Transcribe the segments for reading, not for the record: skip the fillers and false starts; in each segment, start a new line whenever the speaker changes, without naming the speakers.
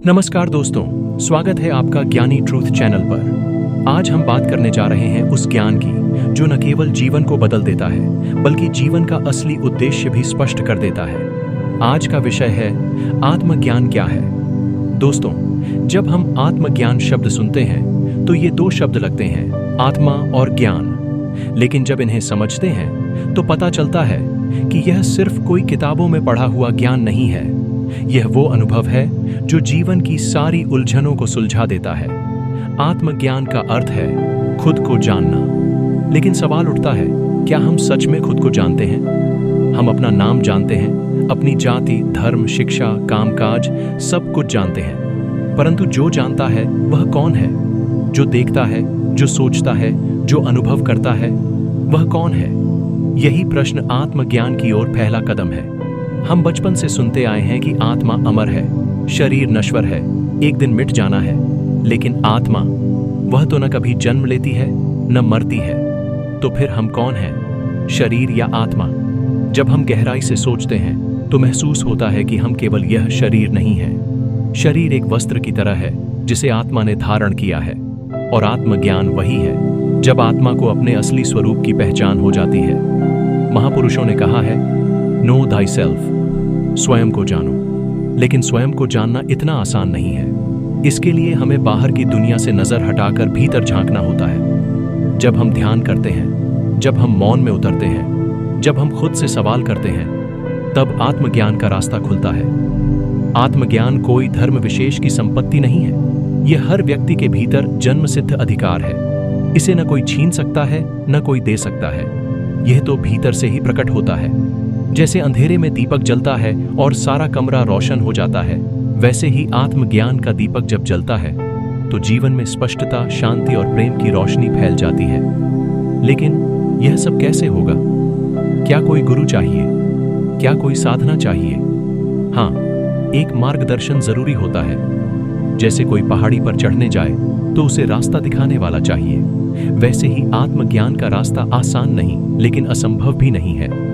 नमस्कार दोस्तों, स्वागत है आपका ज्ञानी ट्रूथ चैनल पर। आज हम बात करने जा रहे हैं उस ज्ञान की जो न केवल जीवन को बदल देता है बल्कि जीवन का असली उद्देश्य भी स्पष्ट कर देता है। आज का विषय है आत्मज्ञान क्या है। दोस्तों, जब हम आत्मज्ञान शब्द सुनते हैं तो ये दो शब्द लगते हैं, आत्मा और ज्ञान। लेकिन जब इन्हें समझते हैं तो पता चलता है कि यह सिर्फ कोई किताबों में पढ़ा हुआ ज्ञान नहीं है। यह वो अनुभव है जो जीवन की सारी उलझनों को सुलझा देता है। आत्मज्ञान का अर्थ है खुद को जानना। लेकिन सवाल उठता है, क्या हम सच में खुद को जानते हैं? हम अपना नाम जानते हैं, अपनी जाति, धर्म, शिक्षा, कामकाज सब कुछ जानते हैं। परंतु जो जानता है वह कौन है? जो देखता है, जो सोचता है, जो अनुभव करता है, वह कौन है? यही प्रश्न आत्मज्ञान की ओर पहला कदम है। हम बचपन से सुनते आए हैं कि आत्मा अमर है, शरीर नश्वर है, एक दिन मिट जाना है। लेकिन आत्मा, वह तो न कभी जन्म लेती है न मरती है। तो फिर हम कौन हैं, शरीर या आत्मा? जब हम गहराई से सोचते हैं तो महसूस होता है कि हम केवल यह शरीर नहीं है। शरीर एक वस्त्र की तरह है जिसे आत्मा ने धारण किया है। और आत्मज्ञान वही है जब आत्मा को अपने असली स्वरूप की पहचान हो जाती है। महापुरुषों ने कहा है, नो थाई सेल्फ, स्वयं को जानो। लेकिन स्वयं को जानना इतना आसान नहीं है। इसके लिए हमें बाहर की दुनिया से नजर हटाकर भीतर झांकना होता है। जब हम ध्यान करते हैं, जब हम मौन में उतरते हैं, जब हम खुद से सवाल करते हैं, तब आत्मज्ञान का रास्ता खुलता है। आत्मज्ञान कोई धर्म विशेष की संपत्ति नहीं है। यह हर व्यक्ति के भीतर जन्मसिद्ध अधिकार है। इसे न कोई छीन सकता है न कोई दे सकता है। यह तो भीतर से ही प्रकट होता है। जैसे अंधेरे में दीपक जलता है और सारा कमरा रोशन हो जाता है, वैसे ही आत्मज्ञान का दीपक जब जलता है तो जीवन में स्पष्टता, शांति और प्रेम की रोशनी फैल जाती है। लेकिन यह सब कैसे होगा? क्या कोई गुरु चाहिए? क्या कोई साधना चाहिए? हाँ, एक मार्गदर्शन जरूरी होता है। जैसे कोई पहाड़ी पर चढ़ने जाए तो उसे रास्ता दिखाने वाला चाहिए, वैसे ही आत्मज्ञान का रास्ता आसान नहीं लेकिन असंभव भी नहीं है।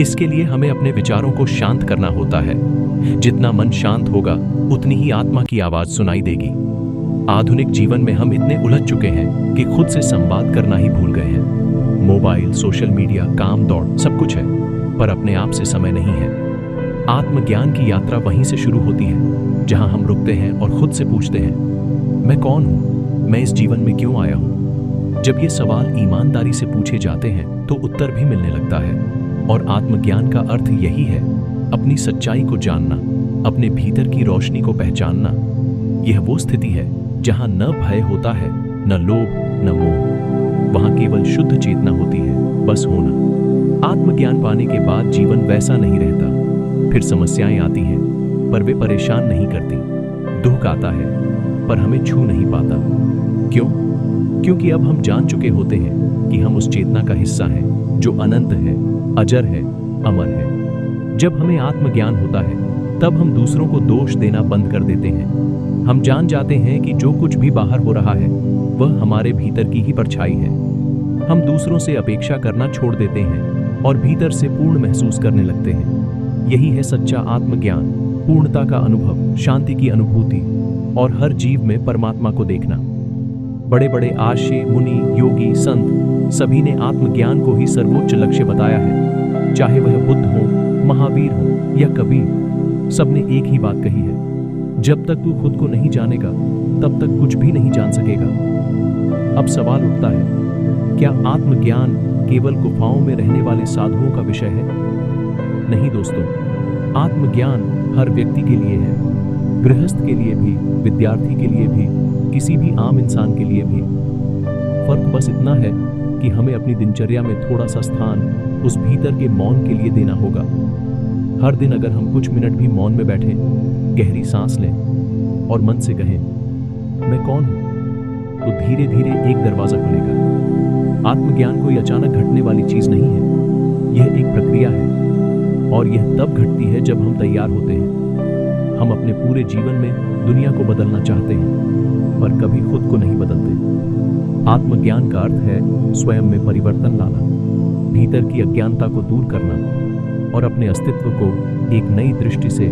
इसके लिए हमें अपने विचारों को शांत करना होता है। जितना मन शांत होगा उतनी ही आत्मा की आवाज सुनाई देगी। आधुनिक जीवन में हम इतने उलझ चुके हैं कि खुद से संवाद करना ही भूल गए हैं। मोबाइल, सोशल मीडिया, काम, दौड़ सब कुछ है, पर अपने आप से समय नहीं है। आत्मज्ञान की यात्रा वहीं से शुरू होती है जहां हम रुकते हैं और खुद से पूछते हैं, मैं कौन हूं? मैं इस जीवन में क्यों आया हूं? जब ये सवाल ईमानदारी से पूछे जाते हैं तो उत्तर भी मिलने लगता है। और आत्मज्ञान का अर्थ यही है, अपनी सच्चाई को जानना, अपने भीतर की रोशनी को पहचानना। यह वो स्थिति है जहां न भय होता है, न लोभ, न मोह। वहां केवल शुद्ध चेतना होती है, बस होना। आत्मज्ञान पाने के बाद जीवन वैसा नहीं रहता। फिर समस्याएं आती हैं, पर वे परेशान नहीं करती। दुख आता है, पर हमें छू नहीं पाता। क्यों? क्योंकि अब हम जान चुके होते हैं कि हम उस चेतना का हिस्सा हैं जो अनंत है, अजर है, अमर है। जब हमें आत्मज्ञान होता है तब हम दूसरों को दोष देना बंद कर देते हैं। हम जान जाते हैं कि जो कुछ भी बाहर हो रहा है वह हमारे भीतर की ही परछाई है। हम दूसरों से अपेक्षा करना छोड़ देते हैं और भीतर से पूर्ण महसूस करने लगते हैं। यही है सच्चा आत्मज्ञान, पूर्णता का अनुभव, शांति की अनुभूति और हर जीव में परमात्मा को देखना। बड़े बड़े आशी, मुनि, योगी, संत सभी ने आत्मज्ञान को ही सर्वोच्च लक्ष्य बताया है। चाहे वह बुद्ध हो, महावीर हो या कबीर, सबने एक ही बात कही है, जब तक तू खुद को नहीं जानेगा तब तक कुछ भी नहीं जान सकेगा। अब सवाल उठता है, क्या आत्मज्ञान केवल गुफाओं में रहने वाले साधुओं का विषय है? नहीं दोस्तों, आत्मज्ञान हर व्यक्ति के लिए है। गृहस्थ के लिए भी, विद्यार्थी के लिए भी, किसी भी आम इंसान के लिए भी। फर्क बस इतना है कि हमें अपनी दिनचर्या में थोड़ा सा स्थान उस भीतर के मौन के लिए देना होगा। हर दिन अगर हम कुछ मिनट भी मौन में बैठें, गहरी सांस लें और मन से कहें, मैं कौन हूं, तो धीरे धीरे एक दरवाजा खुलेगा। आत्मज्ञान कोई अचानक घटने वाली चीज नहीं है। यह एक प्रक्रिया है और यह तब घटती है जब हम तैयार होते हैं। हम अपने पूरे जीवन में दुनिया को बदलना चाहते हैं, पर कभी खुद को नहीं बदलते। आत्मज्ञान का अर्थ है स्वयं में परिवर्तन लाना, भीतर की अज्ञानता को दूर करना और अपने अस्तित्व को एक नई दृष्टि से